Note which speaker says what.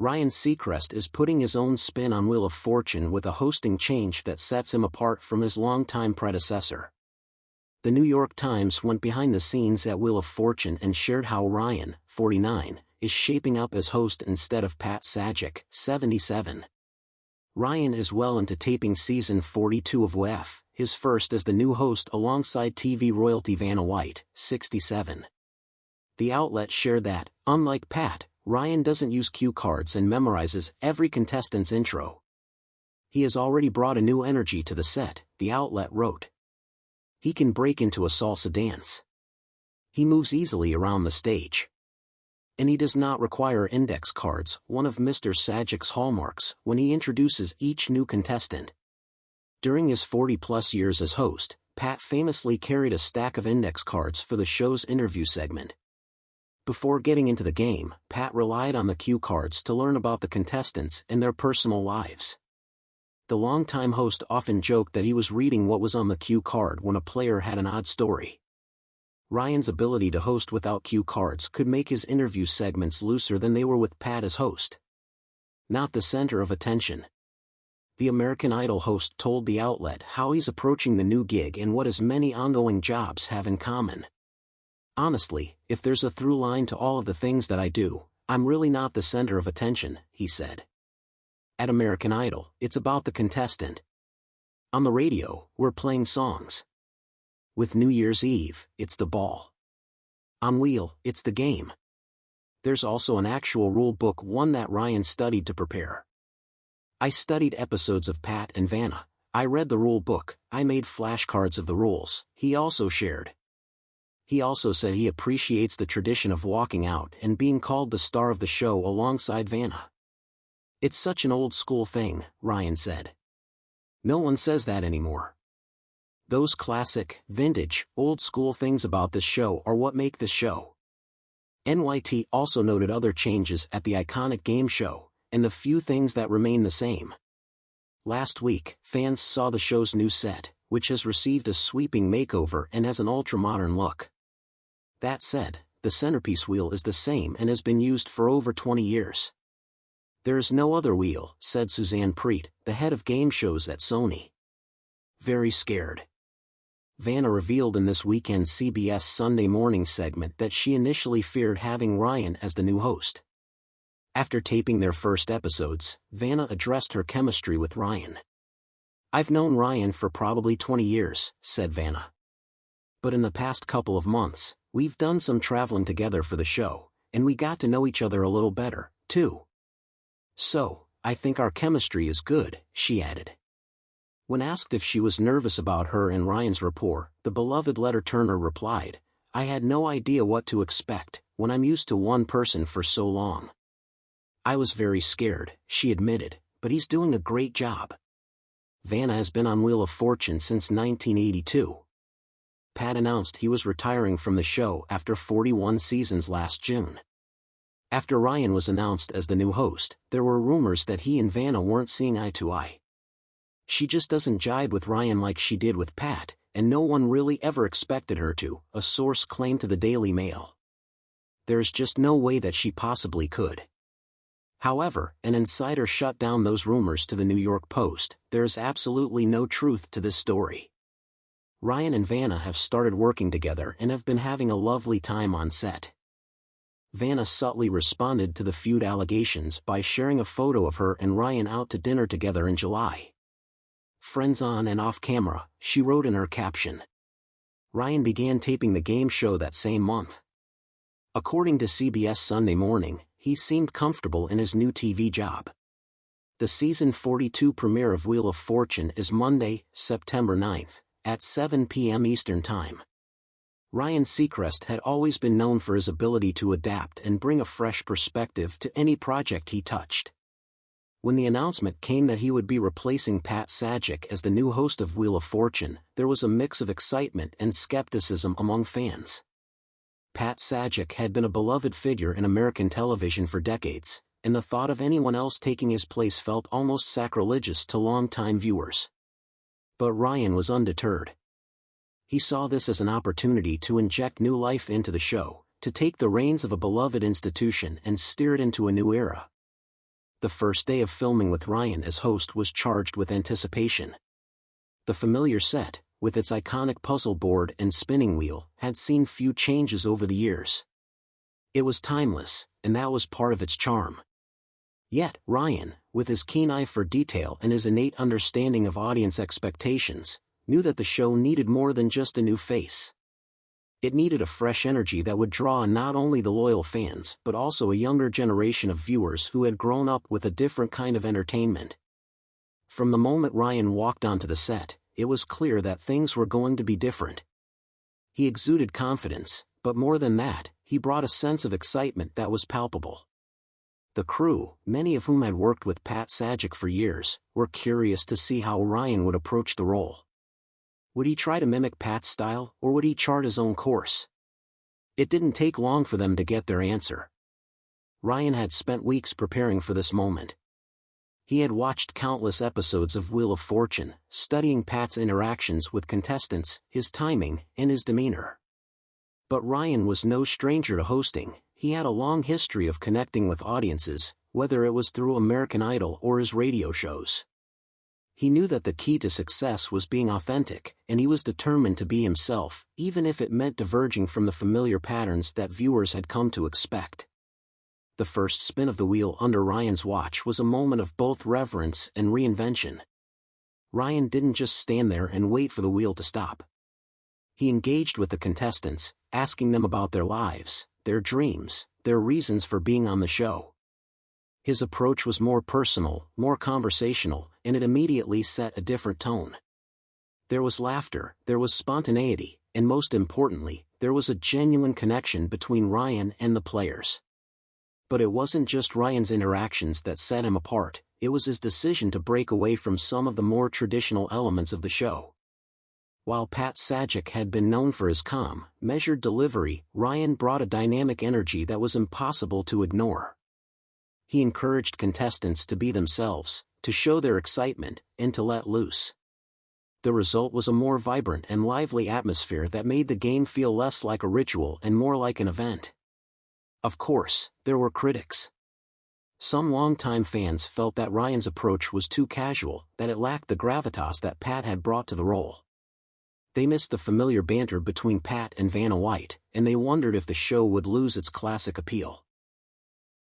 Speaker 1: Ryan Seacrest is putting his own spin on Wheel of Fortune with a hosting change that sets him apart from his longtime predecessor. The New York Times went behind the scenes at Wheel of Fortune and shared how Ryan, 49, is shaping up as host instead of Pat Sajak, 77. Ryan is well into taping season 42 of WF, his first as the new host alongside TV royalty Vanna White, 67. The outlet shared that, unlike Pat, Ryan doesn't use cue cards and memorizes every contestant's intro. He has already brought a new energy to the set, the outlet wrote. He can break into a salsa dance. He moves easily around the stage. And he does not require index cards, one of Mr. Sajak's hallmarks, when he introduces each new contestant. During his 40-plus years as host, Pat famously carried a stack of index cards for the show's interview segment. Before getting into the game, Pat relied on the cue cards to learn about the contestants and their personal lives. The longtime host often joked that he was reading what was on the cue card when a player had an odd story. Ryan's ability to host without cue cards could make his interview segments looser than they were with Pat as host. Not the center of attention. The American Idol host told the outlet how he's approaching the new gig and what his many ongoing jobs have in common. Honestly, if there's a through line to all of the things that I do, I'm really not the center of attention, he said. At American Idol, it's about the contestant. On the radio, we're playing songs. With New Year's Eve, it's the ball. On Wheel, it's the game. There's also an actual rule book, one that Ryan studied to prepare. I studied episodes of Pat and Vanna. I read the rule book, I made flashcards of the rules, he also shared. He also said he appreciates the tradition of walking out and being called the star of the show alongside Vanna. It's such an old school thing, Ryan said. No one says that anymore. Those classic, vintage, old school things about this show are what make this show. NYT also noted other changes at the iconic game show, and the few things that remain the same. Last week, fans saw the show's new set, which has received a sweeping makeover and has an ultra-modern look. That said, the centerpiece wheel is the same and has been used for over 20 years. There is no other wheel, said Suzanne Preet, the head of game shows at Sony. Very scared. Vanna revealed in this weekend's CBS Sunday Morning segment that she initially feared having Ryan as the new host. After taping their first episodes, Vanna addressed her chemistry with Ryan. I've known Ryan for probably 20 years, said Vanna. But in the past couple of months, we've done some traveling together for the show, and we got to know each other a little better, too. So, I think our chemistry is good, she added. When asked if she was nervous about her and Ryan's rapport, the beloved letter-turner replied, I had no idea what to expect, when I'm used to one person for so long. I was very scared, she admitted, but he's doing a great job. Vanna has been on Wheel of Fortune since 1982. Pat announced he was retiring from the show after 41 seasons last June. After Ryan was announced as the new host, there were rumors that he and Vanna weren't seeing eye to eye. She just doesn't jibe with Ryan like she did with Pat, and no one really ever expected her to, a source claimed to the Daily Mail. There's just no way that she possibly could. However, an insider shut down those rumors to the New York Post. There is absolutely no truth to this story. Ryan and Vanna have started working together and have been having a lovely time on set. Vanna subtly responded to the feud allegations by sharing a photo of her and Ryan out to dinner together in July. Friends on and off camera, she wrote in her caption. Ryan began taping the game show that same month. According to CBS Sunday Morning, he seemed comfortable in his new TV job. The season 42 premiere of Wheel of Fortune is Monday, September 9th, at 7 p.m. Eastern Time. Ryan Seacrest had always been known for his ability to adapt and bring a fresh perspective to any project he touched. When the announcement came that he would be replacing Pat Sajak as the new host of Wheel of Fortune, there was a mix of excitement and skepticism among fans. Pat Sajak had been a beloved figure in American television for decades, and the thought of anyone else taking his place felt almost sacrilegious to longtime viewers. But Ryan was undeterred. He saw this as an opportunity to inject new life into the show, to take the reins of a beloved institution and steer it into a new era. The first day of filming with Ryan as host was charged with anticipation. The familiar set, with its iconic puzzle board and spinning wheel, had seen few changes over the years. It was timeless, and that was part of its charm. Yet, Ryan, with his keen eye for detail and his innate understanding of audience expectations, knew that the show needed more than just a new face. It needed a fresh energy that would draw not only the loyal fans but also a younger generation of viewers who had grown up with a different kind of entertainment. From the moment Ryan walked onto the set, it was clear that things were going to be different. He exuded confidence, but more than that, he brought a sense of excitement that was palpable. The crew, many of whom had worked with Pat Sajak for years, were curious to see how Ryan would approach the role. Would he try to mimic Pat's style, or would he chart his own course? It didn't take long for them to get their answer. Ryan had spent weeks preparing for this moment. He had watched countless episodes of Wheel of Fortune, studying Pat's interactions with contestants, his timing, and his demeanor. But Ryan was no stranger to hosting. He had a long history of connecting with audiences, whether it was through American Idol or his radio shows. He knew that the key to success was being authentic, and he was determined to be himself, even if it meant diverging from the familiar patterns that viewers had come to expect. The first spin of the wheel under Ryan's watch was a moment of both reverence and reinvention. Ryan didn't just stand there and wait for the wheel to stop. He engaged with the contestants, asking them about their lives, their dreams, their reasons for being on the show. His approach was more personal, more conversational, and it immediately set a different tone. There was laughter, there was spontaneity, and most importantly, there was a genuine connection between Ryan and the players. But it wasn't just Ryan's interactions that set him apart, it was his decision to break away from some of the more traditional elements of the show. While Pat Sajak had been known for his calm, measured delivery, Ryan brought a dynamic energy that was impossible to ignore. He encouraged contestants to be themselves, to show their excitement, and to let loose. The result was a more vibrant and lively atmosphere that made the game feel less like a ritual and more like an event. Of course, there were critics. Some longtime fans felt that Ryan's approach was too casual, that it lacked the gravitas that Pat had brought to the role. They missed the familiar banter between Pat and Vanna White, and they wondered if the show would lose its classic appeal.